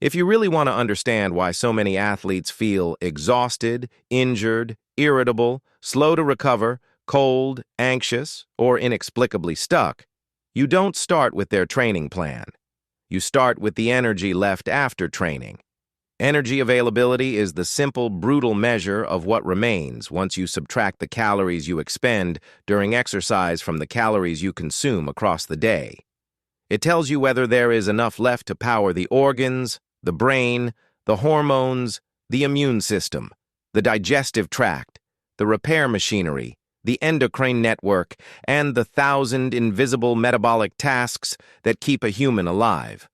If you really want to understand why so many athletes feel exhausted, injured, irritable, slow to recover, cold, anxious, or inexplicably stuck, you don't start with their training plan. You start with the energy left after training. Energy availability is the simple, brutal measure of what remains once you subtract the calories you expend during exercise from the calories you consume across the day. It tells you whether there is enough left to power the organs, the brain, the hormones, the immune system, the digestive tract, the repair machinery, the endocrine network, and the 1,000 invisible metabolic tasks that keep a human alive.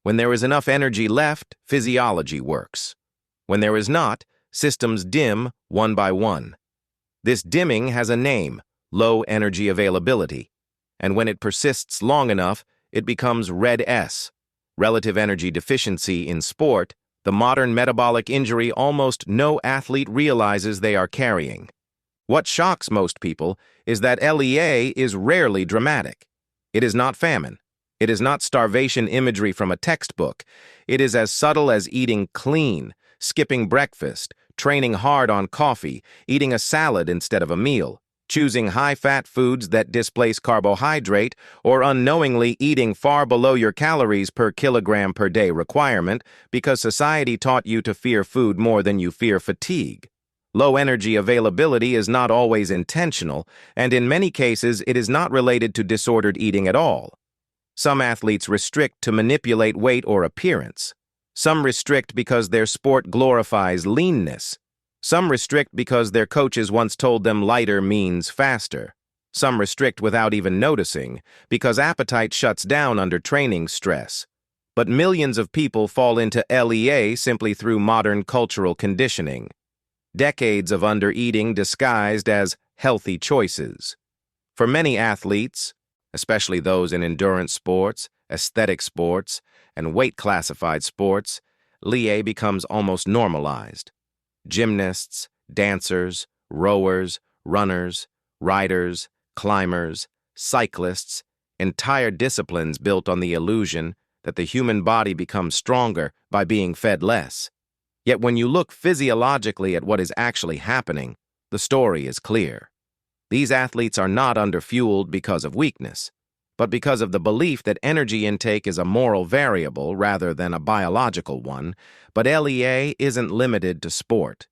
When there is enough energy left, physiology works. When there is not, systems dim one by one. This dimming has a name, low energy availability, and when it persists long enough, it becomes red S, relative energy deficiency in sport, the modern metabolic injury almost no athlete realizes they are carrying. What shocks most people is that LEA is rarely dramatic. It is not famine. It is not starvation imagery from a textbook. It is as subtle as eating clean, skipping breakfast, training hard on coffee, eating a salad instead of a meal, choosing high-fat foods that displace carbohydrate, or unknowingly eating far below your calories per kilogram per day requirement because society taught you to fear food more than you fear fatigue. Low energy availability is not always intentional, and in many cases it is not related to disordered eating at all. Some athletes restrict to manipulate weight or appearance. Some restrict because their sport glorifies leanness. Some restrict because their coaches once told them lighter means faster. Some restrict without even noticing because appetite shuts down under training stress. But millions of people fall into LEA simply through modern cultural conditioning. Decades of undereating disguised as healthy choices. For many athletes, especially those in endurance sports, aesthetic sports, and weight-classified sports, LEA becomes almost normalized. Gymnasts, dancers, rowers, runners, riders, climbers, cyclists, entire disciplines built on the illusion that the human body becomes stronger by being fed less. Yet when you look physiologically at what is actually happening, the story is clear. These athletes are not underfueled because of weakness, but because of the belief that energy intake is a moral variable rather than a biological one. But LEA isn't limited to sport.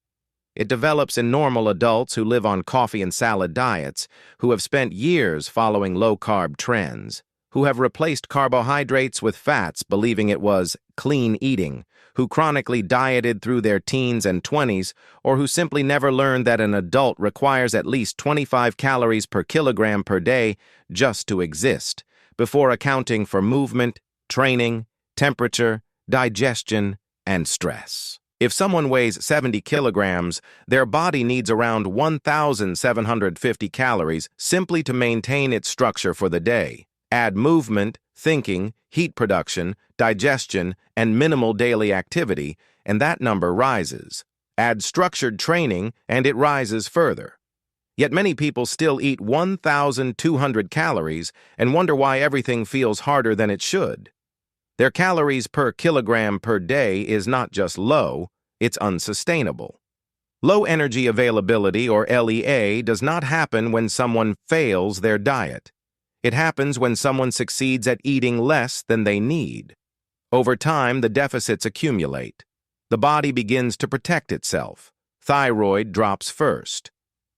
It develops in normal adults who live on coffee and salad diets, who have spent years following low-carb trends, who have replaced carbohydrates with fats believing it was clean eating, who chronically dieted through their teens and 20s, or who simply never learned that an adult requires at least 25 calories per kilogram per day just to exist, before accounting for movement, training, temperature, digestion, and stress. If someone weighs 70 kilograms, their body needs around 1,750 calories simply to maintain its structure for the day. Add movement, thinking, heat production, digestion, and minimal daily activity, and that number rises. Add structured training, and it rises further. Yet many people still eat 1,200 calories and wonder why everything feels harder than it should. Their calories per kilogram per day is not just low, it's unsustainable. Low energy availability, or LEA, does not happen when someone fails their diet. It happens when someone succeeds at eating less than they need. Over time, the deficits accumulate. The body begins to protect itself. Thyroid drops first.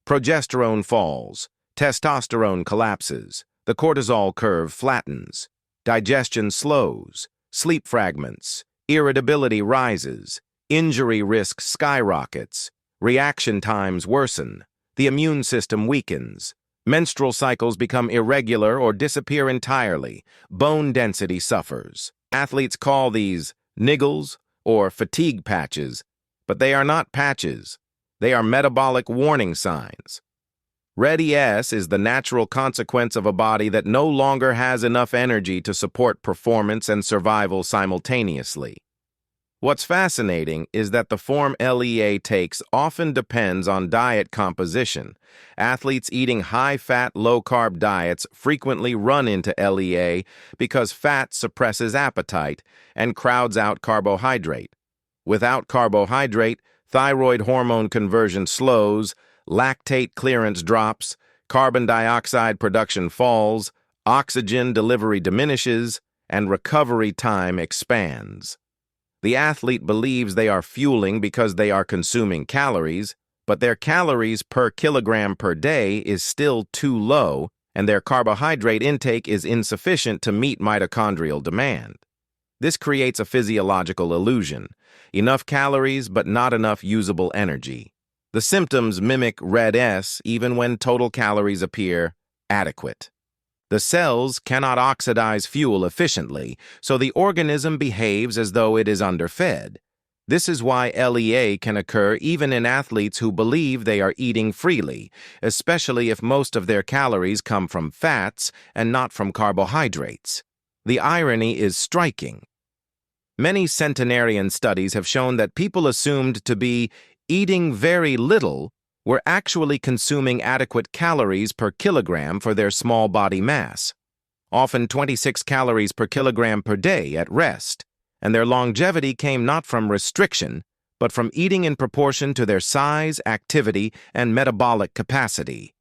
Progesterone falls. Testosterone collapses. The cortisol curve flattens. Digestion slows. Sleep fragments. Irritability rises. Injury risk skyrockets. Reaction times worsen. The immune system weakens. Menstrual cycles become irregular or disappear entirely. Bone density suffers. Athletes call these niggles or fatigue patches, but they are not patches. They are metabolic warning signs. Red ES is the natural consequence of a body that no longer has enough energy to support performance and survival simultaneously. What's fascinating is that the form LEA takes often depends on diet composition. Athletes eating high-fat, low-carb diets frequently run into LEA because fat suppresses appetite and crowds out carbohydrate. Without carbohydrate, thyroid hormone conversion slows, lactate clearance drops, carbon dioxide production falls, oxygen delivery diminishes, and recovery time expands. The athlete believes they are fueling because they are consuming calories, but their calories per kilogram per day is still too low, and their carbohydrate intake is insufficient to meet mitochondrial demand. This creates a physiological illusion: enough calories but not enough usable energy. The symptoms mimic red S even when total calories appear adequate. The cells cannot oxidize fuel efficiently, so the organism behaves as though it is underfed. This is why LEA can occur even in athletes who believe they are eating freely, especially if most of their calories come from fats and not from carbohydrates. The irony is striking. Many centenarian studies have shown that people assumed to be eating very little were actually consuming adequate calories per kilogram for their small body mass, often 26 calories per kilogram per day at rest, and their longevity came not from restriction, but from eating in proportion to their size, activity, and metabolic capacity.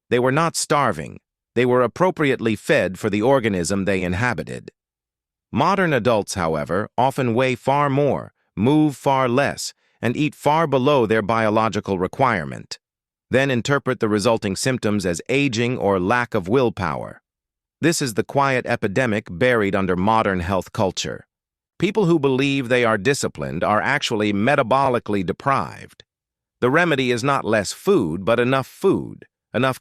They were not starving. They were appropriately fed for the organism they inhabited. Modern adults, however, often weigh far more, move far less, and eat far below their biological requirement, then interpret the resulting symptoms as aging or lack of willpower. This is the quiet epidemic buried under modern health culture. People who believe they are disciplined are actually metabolically deprived. The remedy is not less food, but enough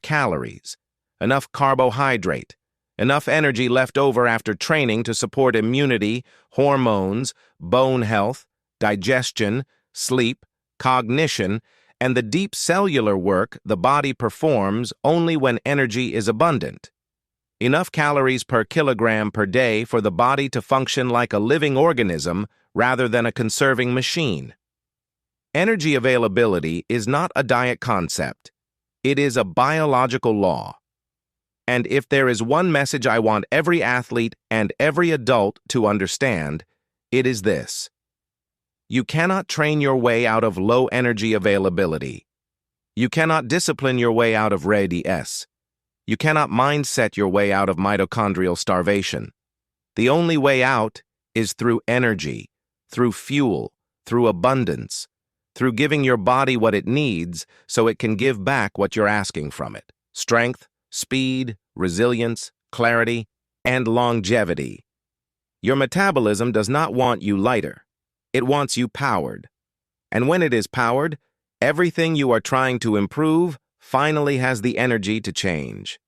calories, enough carbohydrate, enough energy left over after training to support immunity, hormones, bone health, digestion, sleep, cognition, and the deep cellular work the body performs only when energy is abundant. Enough calories per kilogram per day for the body to function like a living organism rather than a conserving machine. Energy availability is not a diet concept. It is a biological law. And if there is one message I want every athlete and every adult to understand, it is this: you cannot train your way out of low energy availability. You cannot discipline your way out of red S. You cannot mindset your way out of mitochondrial starvation. The only way out is through energy, through fuel, through abundance, through giving your body what it needs so it can give back what you're asking from it: strength, speed, resilience, clarity, and longevity. Your metabolism does not want you lighter. It wants you powered. And when it is powered, everything you are trying to improve finally has the energy to change.